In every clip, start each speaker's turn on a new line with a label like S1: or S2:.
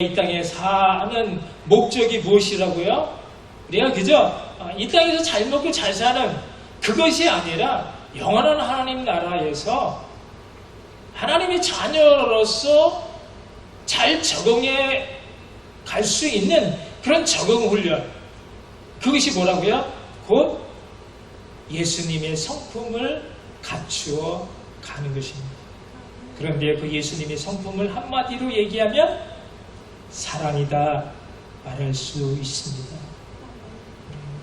S1: 이 땅에 사는 목적이 무엇이라고요? 우리가 그저 이 땅에서 잘 먹고 잘 사는 그것이 아니라 영원한 하나님 나라에서 하나님의 자녀로서 잘 적응해 갈 수 있는 그런 적응 훈련, 그것이 뭐라고요? 곧 예수님의 성품을 갖추어 가는 것입니다. 그런데 그 예수님의 성품을 한마디로 얘기하면 사랑이다 말할 수 있습니다.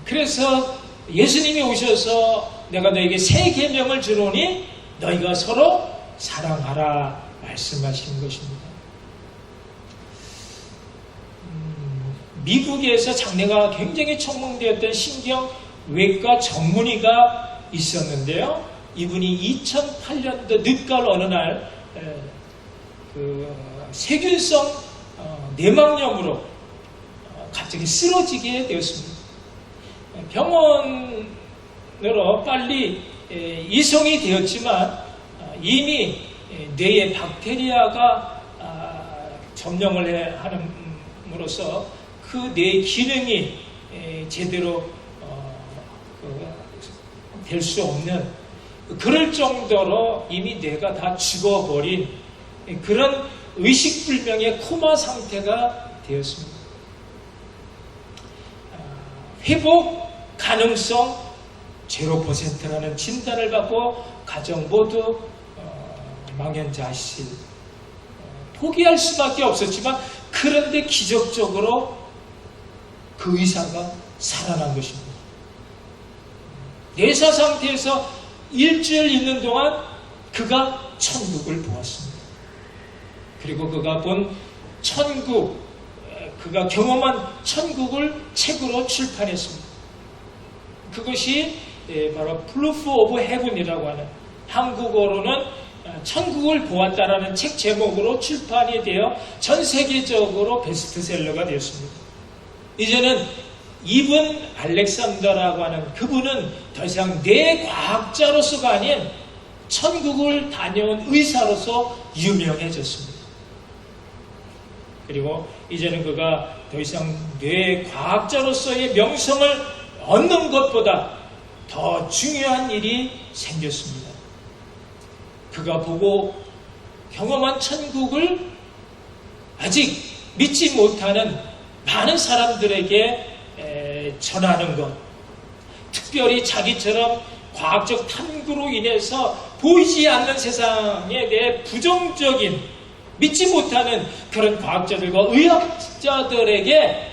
S1: 그래서 예수님이 오셔서 내가 너에게 새 계명을 주노니 너희가 서로 사랑하라 말씀하시는 것입니다. 미국에서 장래가 굉장히 촉망되었던 신경외과 전문의가 있었는데요. 이분이 2008년도 늦가을 어느 날 세균성 뇌막염으로 갑자기 쓰러지게 되었습니다. 병원으로 빨리 이송이 되었지만 이미 뇌에 박테리아가 점령을 함으로써 그 뇌 기능이 제대로 될 수 없는, 그럴 정도로 이미 뇌가 다 죽어버린 그런 의식불명의 코마 상태가 되었습니다. 회복 가능성 0%라는 진단을 받고 가정 모두 망연자실, 포기할 수밖에 없었지만, 그런데 기적적으로 그 의사가 살아난 것입니다. 뇌사 상태에서 일주일 있는 동안 그가 천국을 보았습니다. 그리고 그가 본 천국, 그가 경험한 천국을 책으로 출판했습니다. 그것이 바로 프루프 오브 헤븐이라고 하는, 한국어로는 천국을 보았다라는 책 제목으로 출판이 되어 전 세계적으로 베스트셀러가 되었습니다. 이제는 이분 알렉산더라고 하는 그분은 더 이상 뇌과학자로서가 아닌 천국을 다녀온 의사로서 유명해졌습니다. 그리고 이제는 그가 더 이상 뇌과학자로서의 명성을 얻는 것보다 더 중요한 일이 생겼습니다. 그가 보고 경험한 천국을 아직 믿지 못하는 많은 사람들에게 전하는 것, 특별히 자기처럼 과학적 탐구로 인해서 보이지 않는 세상에 대해 부정적인, 믿지 못하는 그런 과학자들과 의학자들에게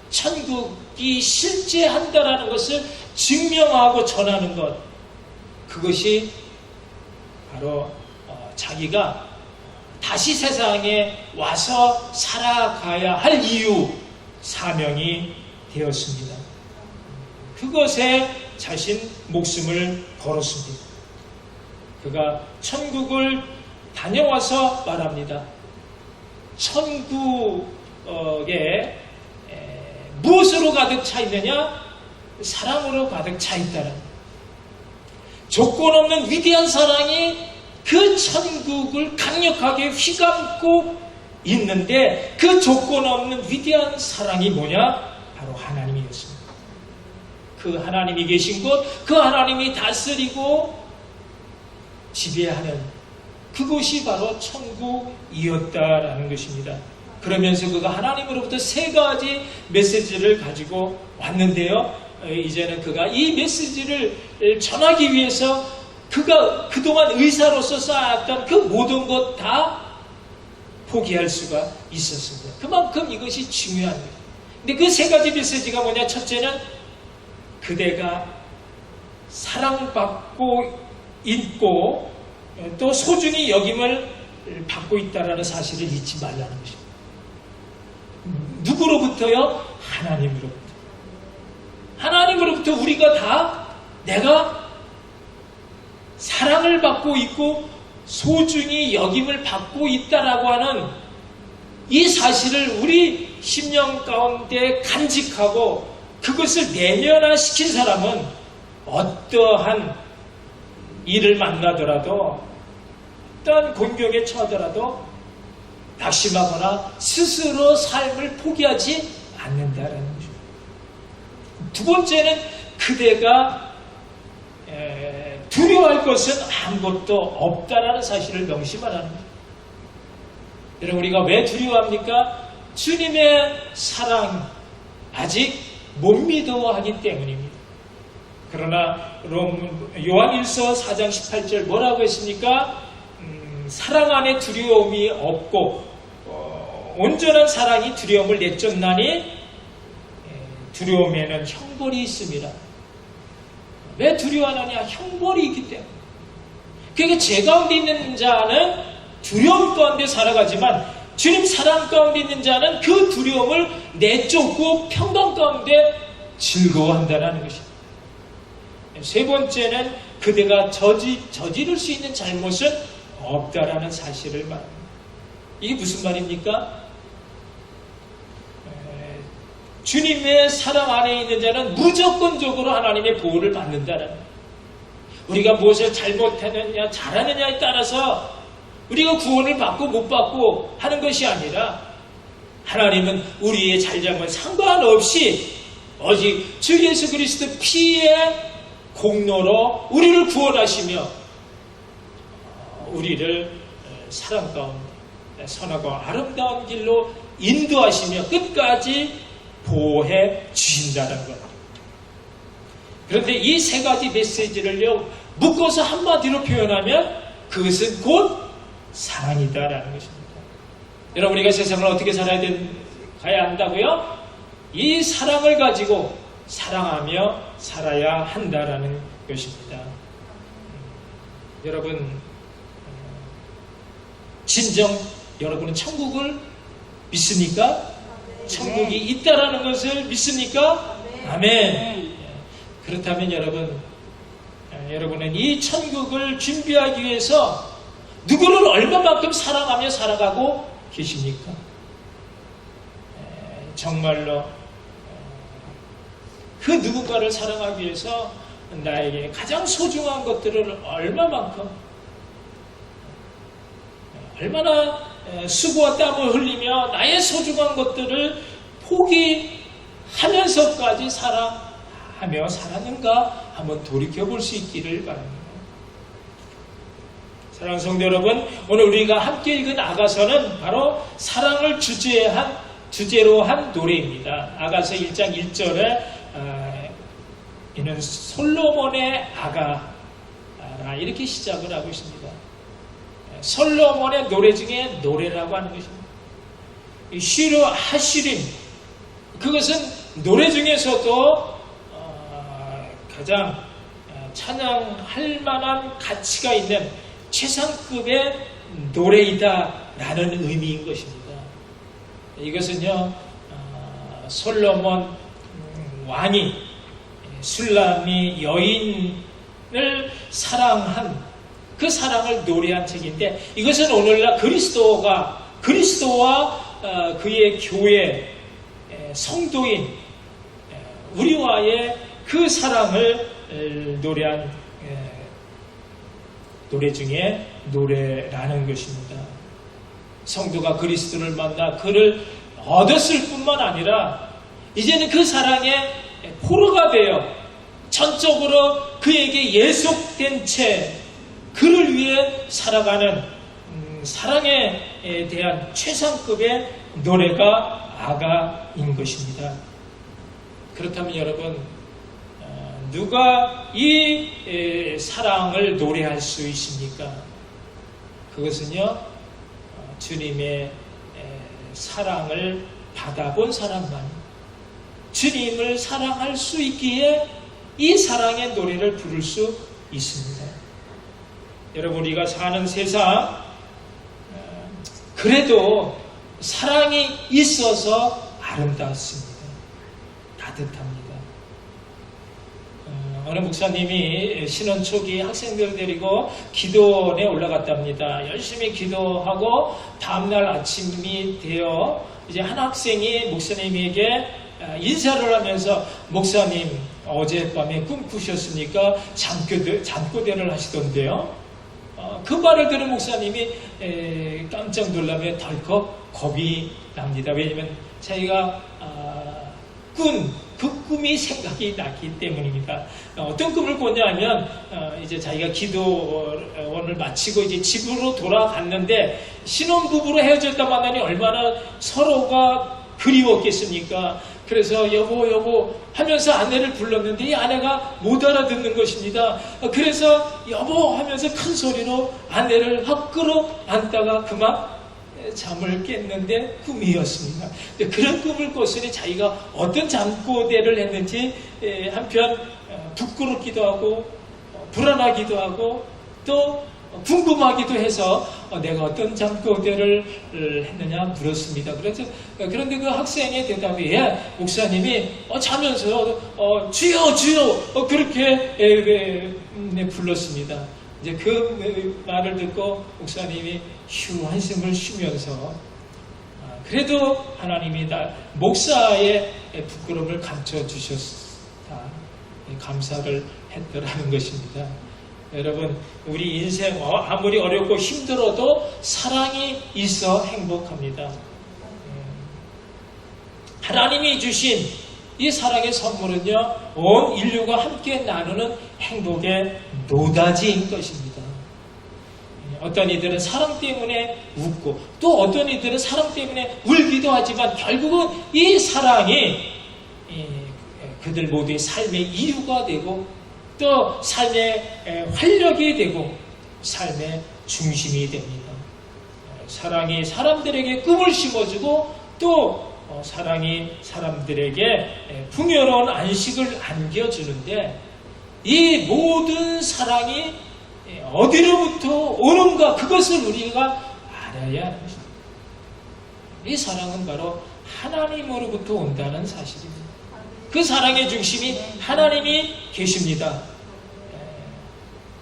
S1: 천국이 실제한다라는 것을 증명하고 전하는 것, 그것이 바로 자기가 다시 세상에 와서 살아가야 할 이유, 사명이 되었습니다. 그것에 자신 목숨을 걸었습니다. 그가 천국을 다녀와서 말합니다. 천국에 무엇으로 가득 차 있느냐? 사랑으로 가득 차 있다는, 조건 없는 위대한 사랑이 그 천국을 강력하게 휘감고 있는데, 그 조건 없는 위대한 사랑이 뭐냐? 바로 하나님이었습니다. 그 하나님이 계신 곳, 그 하나님이 다스리고 지배하는 그곳이 바로 천국이었다라는 것입니다. 그러면서 그가 하나님으로부터 세 가지 메시지를 가지고 왔는데요. 이제는 그가 이 메시지를 전하기 위해서 그가 그동안 의사로서 쌓았던 그 모든 것 다 포기할 수가 있었습니다. 그만큼 이것이 중요한 거예요. 근데 그 세 가지 메시지가 뭐냐? 첫째는 그대가 사랑받고 있고 또 소중히 여김을 받고 있다는 사실을 잊지 말라는 것입니다. 누구로부터요? 하나님으로부터. 하나님으로부터 우리가 다 내가 사랑을 받고 있고 소중히 여김을 받고 있다라고 하는 이 사실을 우리 심령 가운데 간직하고 그것을 내면화시킨 사람은 어떠한 일을 만나더라도, 어떠한 곤경에 처하더라도 낙심하거나 스스로 삶을 포기하지 않는다라는 것입니다. 두 번째는 그대가 두려워할 것은 아무것도 없다라는 사실을 명심하라는 거예요. 여러분, 우리가 왜 두려워합니까? 주님의 사랑 아직 못 믿어하기 때문입니다. 그러나 요한일서 4장 18절 뭐라고 했습니까? 사랑 안에 두려움이 없고 온전한 사랑이 두려움을 내쫓나니 두려움에는 형벌이 있습니다. 왜 두려워하느냐? 형벌이 있기 때문에. 그러니까 제 가운데 있는 자는 두려움 가운데 살아가지만 주님 사랑 가운데 있는 자는 그 두려움을 내쫓고 평강 가운데 즐거워한다는 것입니다. 세 번째는 그대가 저지를 수 있는 잘못은 없다라는 사실을 말합니다. 이게 무슨 말입니까? 주님의 사랑 안에 있는 자는 무조건적으로 하나님의 보호를 받는다는 거예요. 우리가 무엇을 잘못하느냐 잘하느냐에 따라서 우리가 구원을 받고 못 받고 하는 것이 아니라 하나님은 우리의 잘잘못 상관없이 오직 주 예수 그리스도 피의 공로로 우리를 구원하시며 우리를 사랑 가운데 선하고 아름다운 길로 인도하시며 끝까지 보호해 주신다는 것. 그런데 이 세 가지 메시지를요 묶어서 한마디로 표현하면 그것은 곧 사랑이다라는 것입니다. 여러분, 우리가 세상을 어떻게 가야 한다고요? 이 사랑을 가지고 사랑하며 살아야 한다라는 것입니다. 여러분, 진정 여러분은 천국을 믿습니까? 천국이 있다라는 것을 믿습니까? 아멘. 그렇다면 여러분은 이 천국을 준비하기 위해서 누구를 얼마만큼 사랑하며 살아가고 계십니까? 정말로 그 누군가를 사랑하기 위해서 나에게 가장 소중한 것들을 얼마나 수고와 땀을 흘리며 나의 소중한 것들을 포기하면서까지 사랑하며 살았는가 한번 돌이켜볼 수 있기를 바랍니다. 사랑하는 성도 여러분, 오늘 우리가 함께 읽은 아가서는 바로 사랑을 주제로 한 노래입니다. 아가서 1장 1절에 이는 솔로몬의 아가라 이렇게 시작을 하고 있습니다. 솔로몬의 노래 중에 노래라고 하는 것입니다. 시르 하시림, 그것은 노래 중에서도 가장 찬양할 만한 가치가 있는 최상급의 노래이다라는 의미인 것입니다. 이것은요, 솔로몬 왕이 술람이 여인을 사랑한 그 사랑을 노래한 책인데, 이것은 오늘날 그리스도와 그의 교회 성도인 우리와의 그 사랑을 노래한 노래 중에 노래라는 것입니다. 성도가 그리스도를 만나 그를 얻었을 뿐만 아니라 이제는 그 사랑의 포로가 되어 전적으로 그에게 예속된 채 그를 위해 살아가는 사랑에 대한 최상급의 노래가 아가인 것입니다. 그렇다면 여러분, 누가 이 사랑을 노래할 수 있습니까? 그것은요, 주님의 사랑을 받아본 사람만 주님을 사랑할 수 있기에 이 사랑의 노래를 부를 수 있습니다. 여러분, 우리가 사는 세상 그래도 사랑이 있어서 아름답습니다. 따뜻합니다. 어느 목사님이 신혼 초기 학생들 데리고 기도원에 올라갔답니다. 열심히 기도하고 다음날 아침이 되어 이제 한 학생이 목사님에게 인사를 하면서, 목사님 어젯밤에 꿈 꾸셨으니까 잠꼬대를 하시던데요. 그 말을 들은 목사님이 깜짝 놀라며 덜컥 겁이 납니다. 왜냐하면 자기가 그 꿈이 생각이 나기 때문입니다. 어떤 꿈을 꿨냐면 이제 자기가 기도원을 마치고 이제 집으로 돌아갔는데 신혼부부로 헤어졌다 만나니 얼마나 서로가 그리웠겠습니까? 그래서 여보 하면서 아내를 불렀는데 이 아내가 못 알아듣는 것입니다. 그래서 여보 하면서 큰 소리로 아내를 확 끌어안다가 그만 잠을 깼는데 꿈이었습니다. 그런 꿈을 꿨으니 자기가 어떤 잠꼬대를 했는지 한편 부끄럽기도 하고 불안하기도 하고 또 궁금하기도 해서 내가 어떤 잠꼬대를 했느냐 물었습니다. 그런데 그 학생의 대답이 목사님이 자면서 주여 그렇게 불렀습니다. 이제 그 말을 듣고 목사님이 한숨을 쉬면서 그래도 하나님이 목사의 부끄러움을 감춰주셨다. 감사를 했더라는 것입니다. 여러분, 우리 인생 아무리 어렵고 힘들어도 사랑이 있어 행복합니다. 하나님이 주신 이 사랑의 선물은요, 온 인류가 함께 나누는 행복의 노다지인 것입니다. 어떤 이들은 사랑 때문에 웃고 또 어떤 이들은 사랑 때문에 울기도 하지만 결국은 이 사랑이 그들 모두의 삶의 이유가 되고 또 삶의 활력이 되고 삶의 중심이 됩니다. 사랑이 사람들에게 꿈을 심어주고 또 사랑이 사람들에게 풍요로운 안식을 안겨주는데 이 모든 사랑이 어디로부터 오는가 그것을 우리가 알아야 합니다. 이 사랑은 바로 하나님으로부터 온다는 사실입니다. 그 사랑의 중심이 하나님이 계십니다.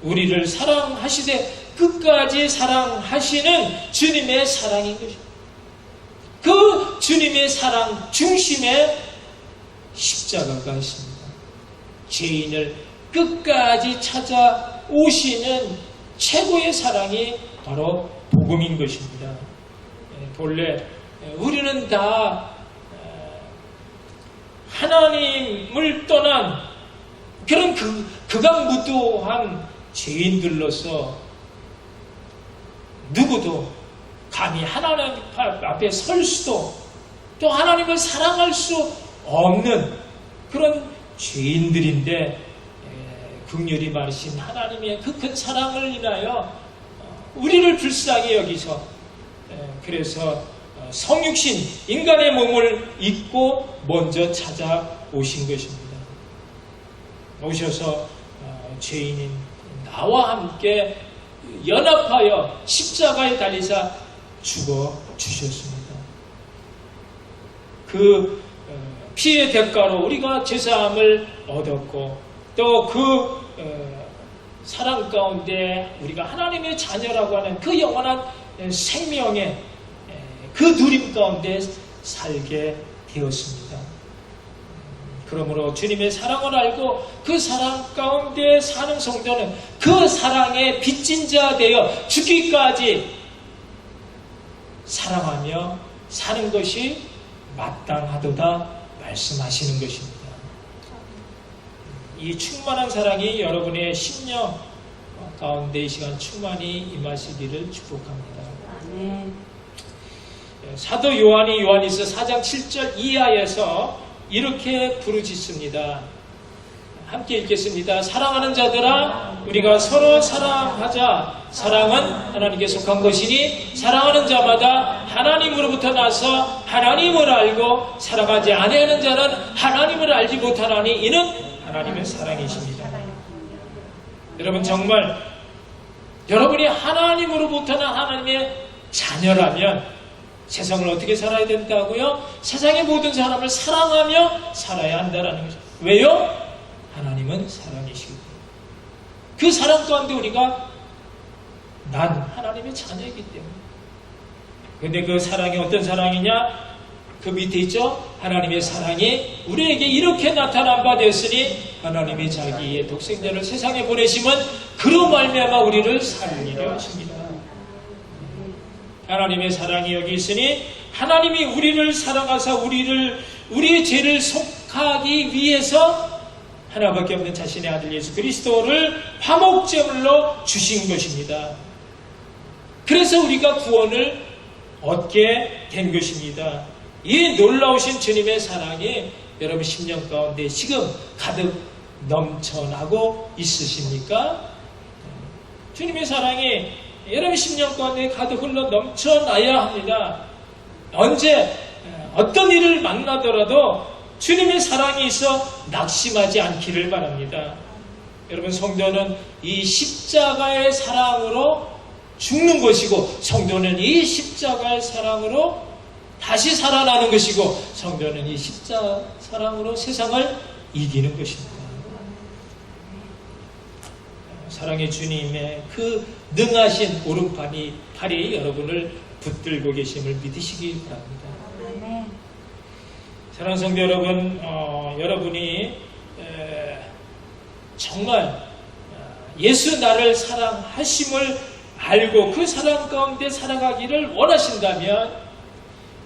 S1: 우리를 사랑하시되 끝까지 사랑하시는 주님의 사랑인 것입니다. 그 주님의 사랑 중심에 십자가가 있습니다. 죄인을 끝까지 찾아오시는 최고의 사랑이 바로 복음인 것입니다. 본래 우리는 다 하나님을 떠난 그런 극악무도한 죄인들로서 누구도 감히 하나님 앞에 설 수도 또 하나님을 사랑할 수 없는 그런 죄인들인데 긍휼히 많으신 하나님의 그 큰 사랑을 인하여 우리를 불쌍히 여기서 그래서 성육신 인간의 몸을 입고 먼저 찾아오신 것입니다. 오셔서 죄인인 나와 함께 연합하여 십자가에 달리사 죽어주셨습니다. 그 피의 대가로 우리가 제사함을 얻었고 또 그 사랑 가운데 우리가 하나님의 자녀라고 하는 그 영원한 생명의 그 누림 가운데 살게 되었습니다. 그러므로 주님의 사랑을 알고 그 사랑 가운데 사는 성도는 그 사랑의 빚진 자 되어 죽기까지 사랑하며 사는 것이 마땅하도다 말씀하시는 것입니다. 이 충만한 사랑이 여러분의 심령 가운데 이 시간 충만히 임하시기를 축복합니다. 사도 요한이 요한일서 4장 7절 이하에서 이렇게 부르짖습니다. 함께 읽겠습니다. 사랑하는 자들아 우리가 서로 사랑하자. 사랑은 하나님께 속한 것이니 사랑하는 자마다 하나님으로부터 나서 하나님을 알고 사랑하지 아니하는 자는 하나님을 알지 못하나니 이는 하나님의 사랑이십니다. 여러분 정말 여러분이 하나님으로부터는 하나님의 자녀라면 세상을 어떻게 살아야 된다고요? 세상의 모든 사람을 사랑하며 살아야 한다는 거죠. 왜요? 하나님은 사랑이시고 그 사랑 가운데 우리가 난 하나님의 자녀이기 때문에 근데 그 사랑이 어떤 사랑이냐? 그 밑에 있죠? 하나님의 사랑이 우리에게 이렇게 나타난 바 되었으니 하나님이 자기의 독생자를 세상에 보내심은 그로 말미암아 우리를 살리려 하십니다. 하나님의 사랑이 여기 있으니 하나님이 우리를 사랑하사 우리의 죄를 속하기 위해서 하나밖에 없는 자신의 아들 예수 그리스도를 화목제물로 주신 것입니다. 그래서 우리가 구원을 얻게 된 것입니다. 이 놀라우신 주님의 사랑이 여러분 심령 가운데 지금 가득 넘쳐나고 있으십니까? 주님의 사랑이 여러분 심령 가운데 가득 흘러 넘쳐나야 합니다. 언제 어떤 일을 만나더라도 주님의 사랑이 있어 낙심하지 않기를 바랍니다. 여러분 성도는 이 십자가의 사랑으로 죽는 것이고 성도는 이 십자가의 사랑으로 다시 살아나는 것이고 성도는 이 십자가 사랑으로 세상을 이기는 것입니다. 사랑의 주님의 그 능하신 오른팔이 여러분을 붙들고 계심을 믿으시기 바랍니다. 사랑하는 성도 여러분, 여러분이 정말 예수 나를 사랑하심을 알고 그 사랑 가운데 살아가기를 원하신다면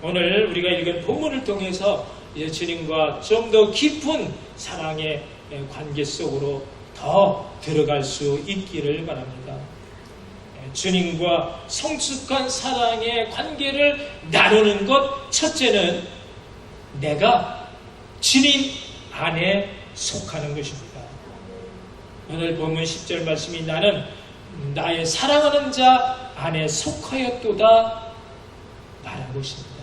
S1: 오늘 우리가 읽은 본문을 통해서 주님과 좀 더 깊은 사랑의 관계 속으로 더 들어갈 수 있기를 바랍니다. 주님과 성숙한 사랑의 관계를 나누는 것 첫째는 내가 주님 안에 속하는 것입니다. 오늘 본문 10절 말씀이 나는 나의 사랑하는 자 안에 속하였도다 말한 것입니다.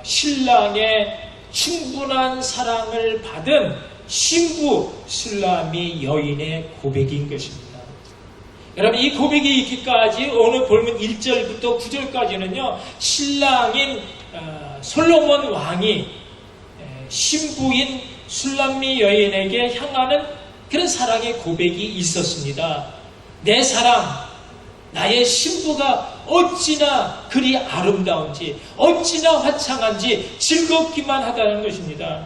S1: 신랑의 충분한 사랑을 받은 신부 술라미 여인의 고백인 것입니다. 여러분 이 고백이 있기까지 오늘 본문 1절부터 9절까지는요 신랑인 솔로몬 왕이 신부인 술라미 여인에게 향하는 그런 사랑의 고백이 있었습니다. 내 사랑, 나의 신부가 어찌나 그리 아름다운지 어찌나 화창한지 즐겁기만 하다는 것입니다.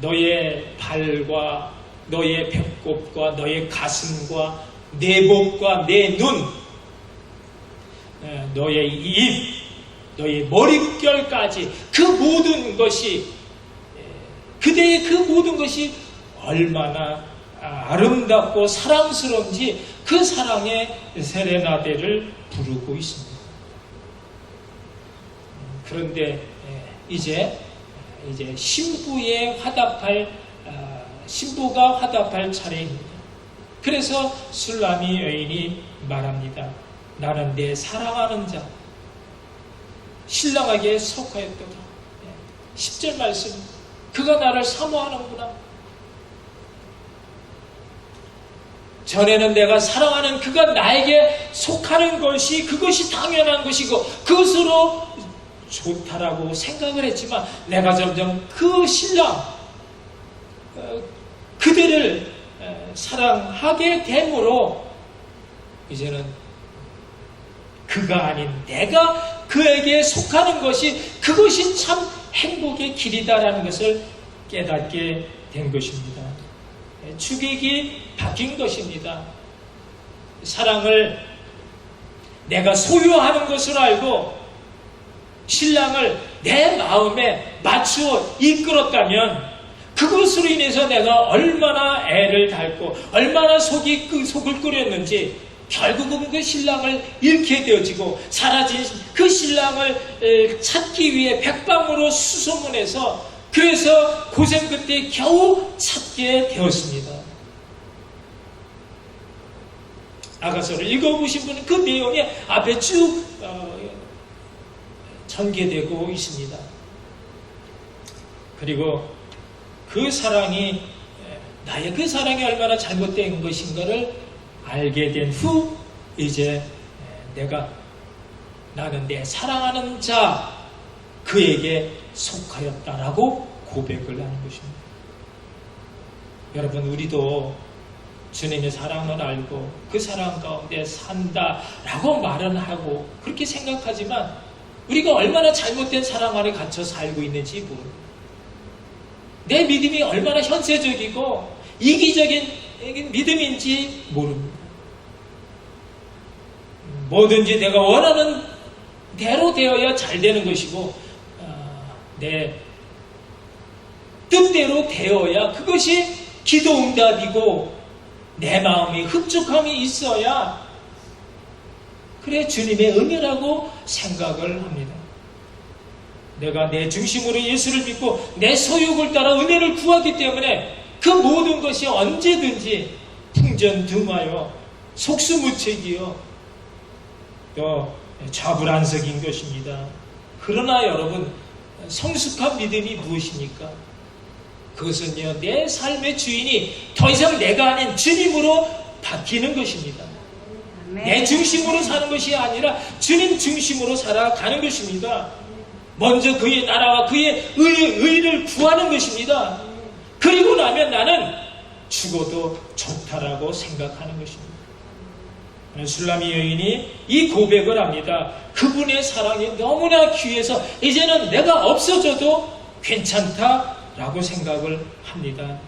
S1: 너의 발과 너의 배꼽과 너의 가슴과 내 목과 내 눈, 너의 입, 너의 머릿결까지 그 모든 것이 그대의 그 모든 것이 얼마나 아름답고 사랑스러운지 그 사랑의 세레나데를 부르고 있습니다. 그런데 이제 신부가 화답할 차례입니다. 그래서 술라미 여인이 말합니다. 나는 내 사랑하는 자 신랑에게 속하였도다. 10절 말씀, 그가 나를 사모하는구나. 전에는 내가 사랑하는 그가 나에게 속하는 것이 그것이 당연한 것이고 그것으로 좋다라고 생각을 했지만 내가 점점 그 신랑 그들을 사랑하게 됨으로 이제는 그가 아닌 내가 그에게 속하는 것이 그것이 참 행복의 길이다라는 것을 깨닫게 된 것입니다. 주객이 바뀐 것입니다. 사랑을 내가 소유하는 것으로 알고 신랑을 내 마음에 맞추어 이끌었다면 그것으로 인해서 내가 얼마나 애를 닳고 얼마나 속을 끓였는지 결국은 그 신랑을 잃게 되어지고 사라진 그 신랑을 찾기 위해 백방으로 수소문해서 그래서 고생 끝에 겨우 찾게 되었습니다. 아가서를 읽어보신 분은 그 내용이 앞에 쭉 전개되고 있습니다. 그리고 그 사랑이 나의 그 사랑이 얼마나 잘못된 것인가를 알게 된 후 이제 나는 내 사랑하는 자 그에게 속하였다라고 고백을 하는 것입니다. 여러분 우리도 주님의 사랑을 알고 그 사랑 가운데 산다라고 말은 하고 그렇게 생각하지만 우리가 얼마나 잘못된 사랑 안에 갇혀 살고 있는지 모릅니다. 내 믿음이 얼마나 현세적이고 이기적인 믿음인지 모릅니다. 뭐든지 내가 원하는 대로 되어야 잘 되는 것이고 내 뜻대로 되어야 그것이 기도응답이고 내 마음이 흡족함이 있어야 그래 주님의 은혜라고 생각을 합니다. 내가 내 중심으로 예수를 믿고 내 소욕을 따라 은혜를 구하기 때문에 그 모든 것이 언제든지 풍전등화요 속수무책이요 또 좌불안석인 것입니다. 그러나 여러분 성숙한 믿음이 무엇입니까? 그것은요 내 삶의 주인이 더 이상 내가 아닌 주님으로 바뀌는 것입니다. 내 중심으로 사는 것이 아니라 주님 중심으로 살아가는 것입니다. 먼저 그의 나라와 그의 의를 구하는 것입니다. 그리고 나면 나는 죽어도 좋다라고 생각하는 것입니다. 술라미 여인이 이 고백을 합니다. 그분의 사랑이 너무나 귀해서 이제는 내가 없어져도 괜찮다라고 생각을 합니다.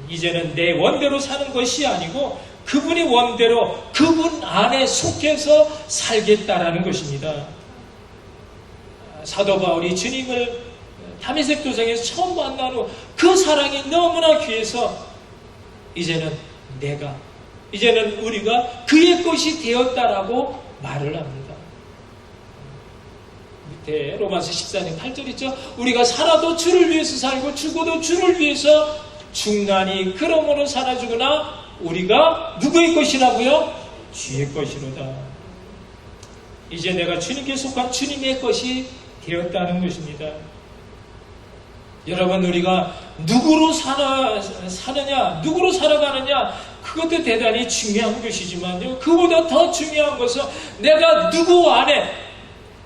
S1: 이제는 내 원대로 사는 것이 아니고 그분의 원대로 그분 안에 속해서 살겠다라는 것입니다. 사도 바울이 주님을 다메섹 도상에서 처음 만난 후 그 사랑이 너무나 귀해서 이제는 우리가 그의 것이 되었다라고 말을 합니다. 밑에 로마서 14장 8절 있죠. 우리가 살아도 주를 위해서 살고 죽어도 주를 위해서 죽나니 그러므로 살아 죽으나 우리가 누구의 것이라고요? 주의 것이로다. 이제 내가 주님께 속한 주님의 것이 되었다는 것입니다. 여러분 우리가 누구로 사느냐 누구로 살아가느냐 그것도 대단히 중요한 것이지만요 그보다 더 중요한 것은 내가 누구 안에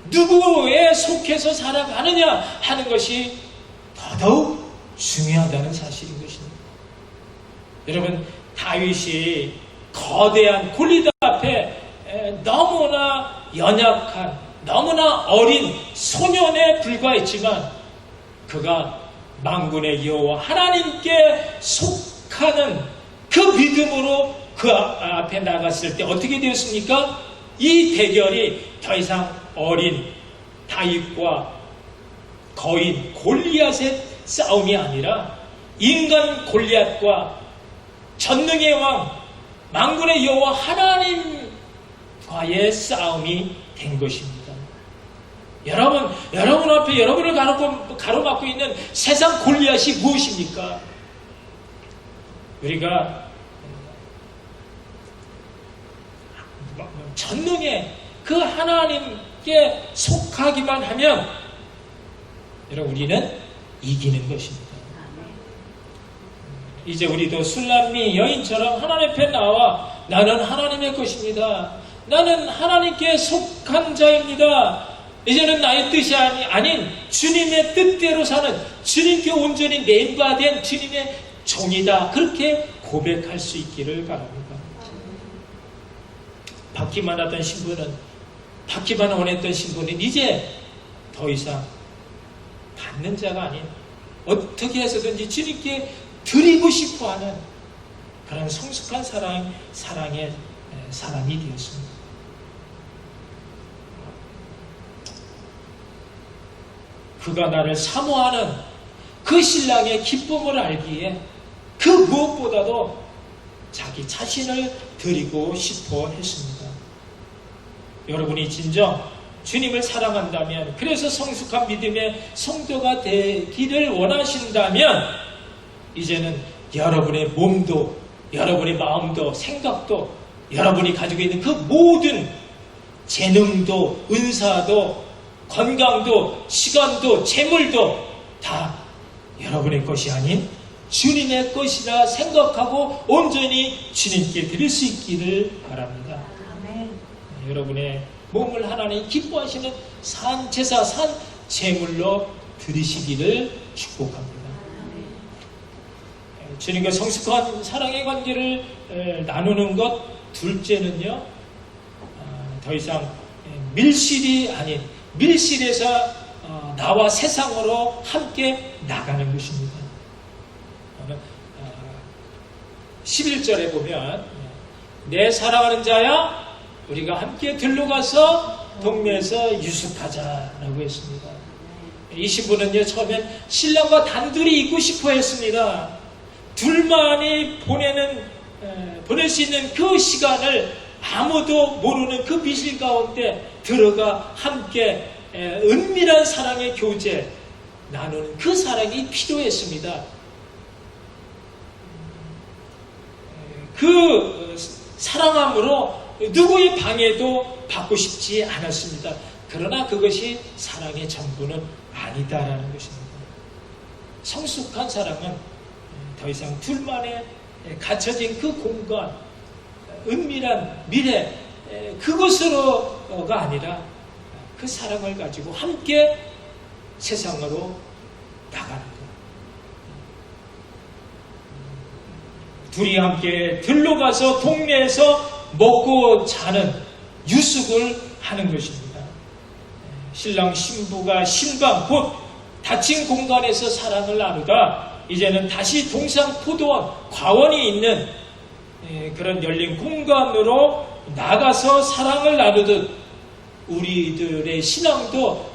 S1: 누구에 속해서 살아가느냐 하는 것이 더더욱 중요하다는 사실인 것입니다. 여러분 다윗이 거대한 골리앗 앞에 너무나 연약한 너무나 어린 소년에 불과했지만 그가 만군의 여호와 하나님께 속하는 그 믿음으로 그 앞에 나갔을 때 어떻게 되었습니까? 이 대결이 더 이상 어린 다윗과 거인 골리앗의 싸움이 아니라 인간 골리앗과 전능의 왕 만군의 여호와 하나님과의 싸움이 된 것입니다. 여러분 앞에 여러분을 가로막고 있는 세상 골리앗이 무엇입니까? 우리가 전능의 그 하나님께 속하기만 하면 여러분 우리는 이기는 것입니다. 이제 우리도 술람미 여인처럼 하나님 앞에 나와 나는 하나님의 것입니다. 나는 하나님께 속한 자입니다. 이제는 나의 뜻이 아닌 주님의 뜻대로 사는 주님께 온전히 매인바된 주님의 종이다. 그렇게 고백할 수 있기를 바랍니다. 받기만 하던 신분은 받기만 원했던 신분은 이제 더 이상 받는 자가 아닌 어떻게 해서든지 주님께 드리고 싶어하는 그런 성숙한 사랑의 사람이 되었습니다. 그가 나를 사모하는 그 신랑의 기쁨을 알기에 그 무엇보다도 자기 자신을 드리고 싶어 했습니다. 여러분이 진정 주님을 사랑한다면 그래서 성숙한 믿음의 성도가 되기를 원하신다면 이제는 여러분의 몸도 여러분의 마음도 생각도 여러분이 가지고 있는 그 모든 재능도 은사도 건강도 시간도 재물도 다 여러분의 것이 아닌 주님의 것이라 생각하고 온전히 주님께 드릴 수 있기를 바랍니다. 아멘. 여러분의 몸을 하나님 기뻐하시는 산 제사, 산 제물로 드리시기를 축복합니다. 아멘. 주님과 성숙한 사랑의 관계를 나누는 것 둘째는요 더 이상 밀실이 아닌 밀실에서 나와 세상으로 함께 나가는 것입니다. 11절에 보면 내 사랑하는 자야 우리가 함께 들러가서 동네에서 유숙하자라고 했습니다. 이 신부는요 처음엔 신랑과 단둘이 있고 싶어 했습니다. 둘만이 보낼 수 있는 그 시간을 아무도 모르는 그 비실 가운데 들어가 함께 은밀한 사랑의 교제 나누는 그 사랑이 필요했습니다. 그 사랑함으로 누구의 방해도 받고 싶지 않았습니다. 그러나 그것이 사랑의 전부는 아니다라는 것입니다. 성숙한 사랑은 더 이상 둘만의 갇혀진 그 공간, 은밀한 미래, 그것으로가 아니라 그 사랑을 가지고 함께 세상으로 나가는 것. 둘이 함께 들러가서 동네에서 먹고 자는 유숙을 하는 것입니다. 신랑 신부가 신방 곧 닫힌 공간에서 사랑을 나누다 이제는 다시 동상포도원 과원이 있는 그런 열린 공간으로 나가서 사랑을 나누듯 우리들의 신앙도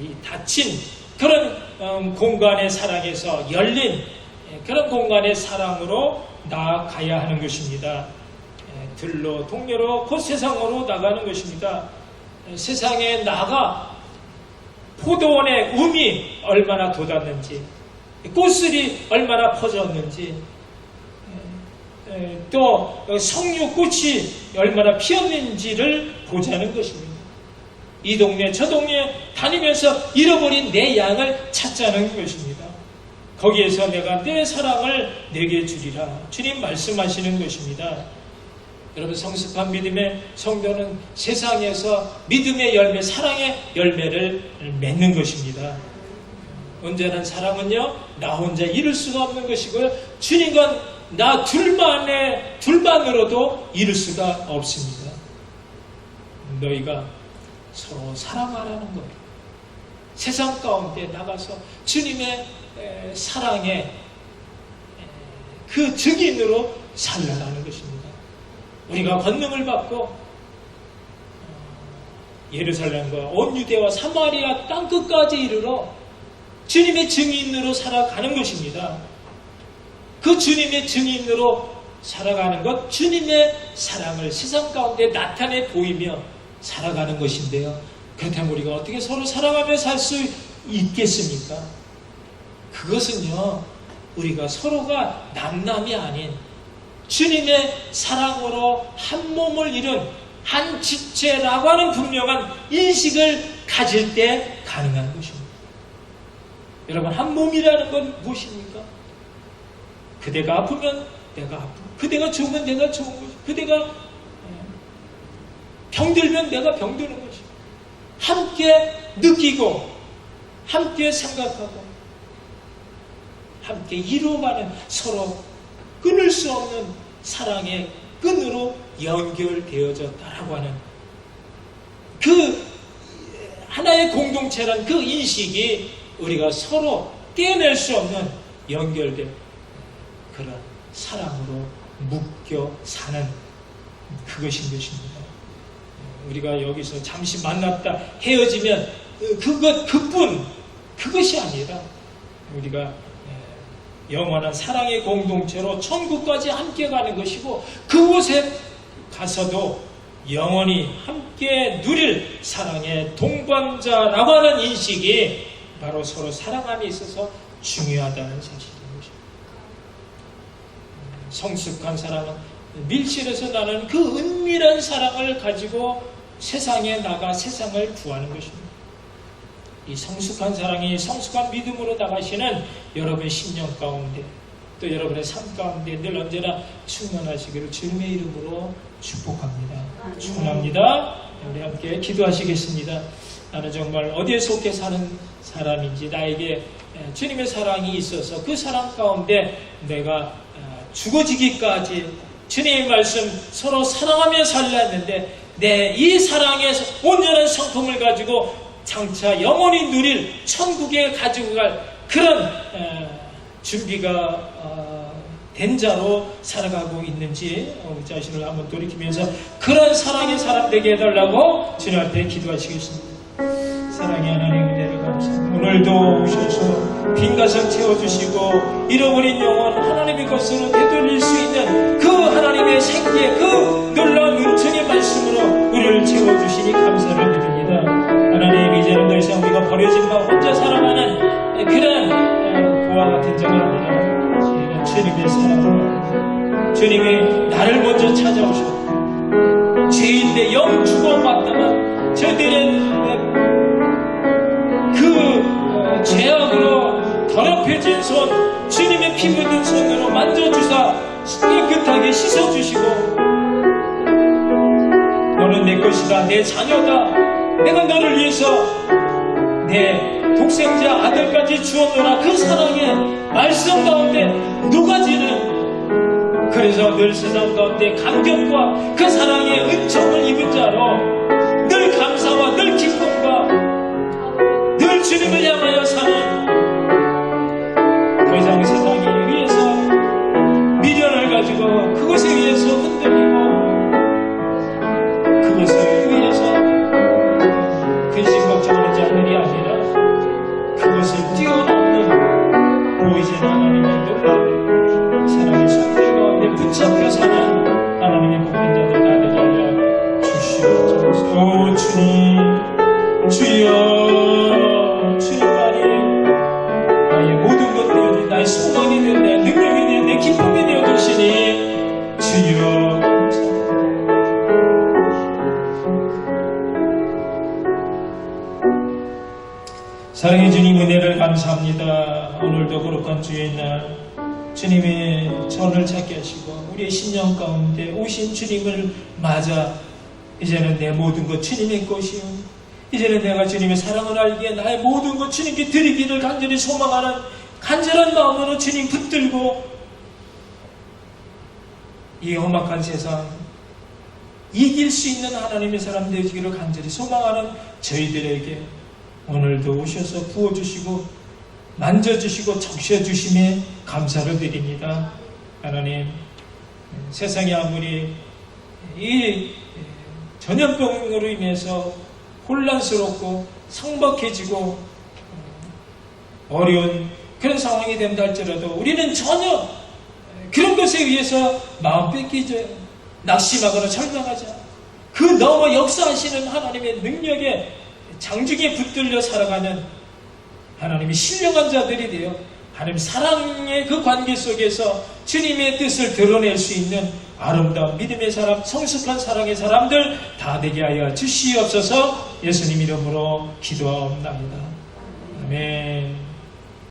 S1: 이 닫힌 그런 공간의 사랑에서 열린 그런 공간의 사랑으로 나아가야 하는 것입니다. 들로 동료로 곧 세상으로 나가는 것입니다. 세상에 나가 포도원의 음이 얼마나 돋았는지 꽃들이 얼마나 퍼졌는지 또 석류꽃이 얼마나 피었는지를 보자는 것입니다. 이 동네 저 동네 다니면서 잃어버린 내 양을 찾자는 것입니다. 거기에서 내가 내 사랑을 내게 주리라 주님 말씀하시는 것입니다. 여러분 성숙한 믿음의 성도는 세상에서 믿음의 열매 사랑의 열매를 맺는 것입니다. 온전한 사랑은요 나 혼자 이룰 수가 없는 것이고요 주님과 나 둘만으로도 이룰 수가 없습니다. 너희가 서로 사랑하라는 거예요. 세상 가운데 나가서 주님의 사랑의 그 증인으로 살아가는 것입니다. 우리가 권능을 받고 예루살렘과 온 유대와 사마리아 땅끝까지 이르러 주님의 증인으로 살아가는 것입니다. 그 주님의 증인으로 살아가는 것, 주님의 사랑을 세상 가운데 나타내 보이며 살아가는 것인데요. 그렇다면 우리가 어떻게 서로 사랑하며 살 수 있겠습니까? 그것은요, 우리가 서로가 남남이 아닌 주님의 사랑으로 한 몸을 이룬 한 지체라고 하는 분명한 인식을 가질 때 가능한 것입니다. 여러분, 한 몸이라는 건 무엇입니까? 그대가 아프면 내가 아프고, 그대가 좋으면 내가 좋은 것이고, 그대가 병들면 내가 병드는 것이고, 함께 느끼고, 함께 생각하고, 함께 이루어가는 서로 끊을 수 없는 사랑의 끈으로 연결되어졌다라고 하는 그 하나의 공동체란 그 인식이 우리가 서로 떼낼 수 없는 연결된 그런 사랑으로 묶여 사는 그것인 것입니다. 우리가 여기서 잠시 만났다 헤어지면 그것이 아니라 우리가 영원한 사랑의 공동체로 천국까지 함께 가는 것이고 그곳에 가서도 영원히 함께 누릴 사랑의 동반자라고 하는 인식이 바로 서로 사랑함에 있어서 중요하다는 사실인 것입니다. 성숙한 사랑은 밀실에서 나는 그 은밀한 사랑을 가지고 세상에 나가 세상을 구하는 것입니다. 이 성숙한 사랑이 성숙한 믿음으로 나가시는 여러분의 심령 가운데 또 여러분의 삶 가운데 늘 언제나 충만하시기를 주님의 이름으로 축복합니다. 축원합니다. 우리 함께 기도하시겠습니다. 나는 정말 어디에 속해 사는 사람인지 나에게 주님의 사랑이 있어서 그 사랑 가운데 내가 죽어지기까지 주님의 말씀 서로 사랑하며 살려 했는데 내 이 사랑의 온전한 성품을 가지고 장차 영원히 누릴 천국에 가지고 갈 그런 준비가 된 자로 살아가고 있는지 우리 자신을 한번 돌이키면서 그런 사랑의 사람 되게 해달라고 주님 앞에 기도하시겠습니다. 사랑의 하나님 은혜를 감사합니다. 오늘도 오셔서 빈 가슴 채워주시고 잃어버린 영혼 하나님의 것으로 되돌릴 수 있는 그 하나님의 생기의 그 놀라운 은총의 말씀으로 우리를 채워주시니 감사를 드립니다. 하나님, 이제는 더 이상 우리가 버려진 바 혼자 살아가는 그런 그와 같은 자가 아니라 주님의 사랑, 주님이 나를 먼저 찾아오셨고 죄인데 영 죽어마땅한 저들은 그 죄악으로 더럽혀진 손, 주님의 피 묻은 손으로 만져주사 깨끗하게 씻어주시고 너는 내 것이다, 내 자녀다, 내가 너를 위해서 내 독생자 아들까지 주었노라. 그 사랑의 말씀 가운데 녹아지는, 그래서 늘 세상 가운데 감격과 그 사랑의 은총을 입은 자로 늘 감사와 늘 기쁨과 늘 주님을 향하여 사는, 더 이상 세상이 위해서 미련을 가지고 그것에 의해서 흔들리고 그것을 위해서 근심 걱정하는 자들이 아니라 그것을 뛰어넘는 보이지 하나님의 놀라운 사랑의 손길 가운데 붙잡혀 사는 하나님의 복된 자들 다 되게 하여 주시옵소서. 오 주님, 주여, 주님만이 나의 모든 것 되어 나의 소망이 되어 나의 능력이 되어 내 기쁨이 되어 주시니 주여 감사합니다. 사랑의 주님, 은혜를 감사합니다. 오늘도 거룩한 주의 날 주님의 전을 찾게 하시고 우리의 신령 가운데 오신 주님을 맞아 이제는 내 모든 것 주님의 것이요, 이제는 내가 주님의 사랑을 알기에 나의 모든 것 주님께 드리기를 간절히 소망하는 간절한 마음으로 주님 붙들고 이 험악한 세상 이길 수 있는 하나님의 사람 되시기를 간절히 소망하는 저희들에게 오늘도 오셔서 부어주시고 만져주시고 적셔주심에 감사를 드립니다. 하나님, 세상이 아무리 이 전염병으로 인해서 혼란스럽고 성박해지고 어려운 그런 상황이 된다 할지라도 우리는 전혀 그런 것에 의해서 마음 뺏기지, 낙심하거나 절망하지 않고 그 너무 역사하시는 하나님의 능력에 장중에 붙들려 살아가는 하나님의 신령한 자들이 되어 하나님 사랑의 그 관계 속에서 주님의 뜻을 드러낼 수 있는 아름다운 믿음의 사람, 성숙한 사랑의 사람들 다 되게 하여 주시옵소서. 예수님 이름으로 기도하옵나이다. 아멘.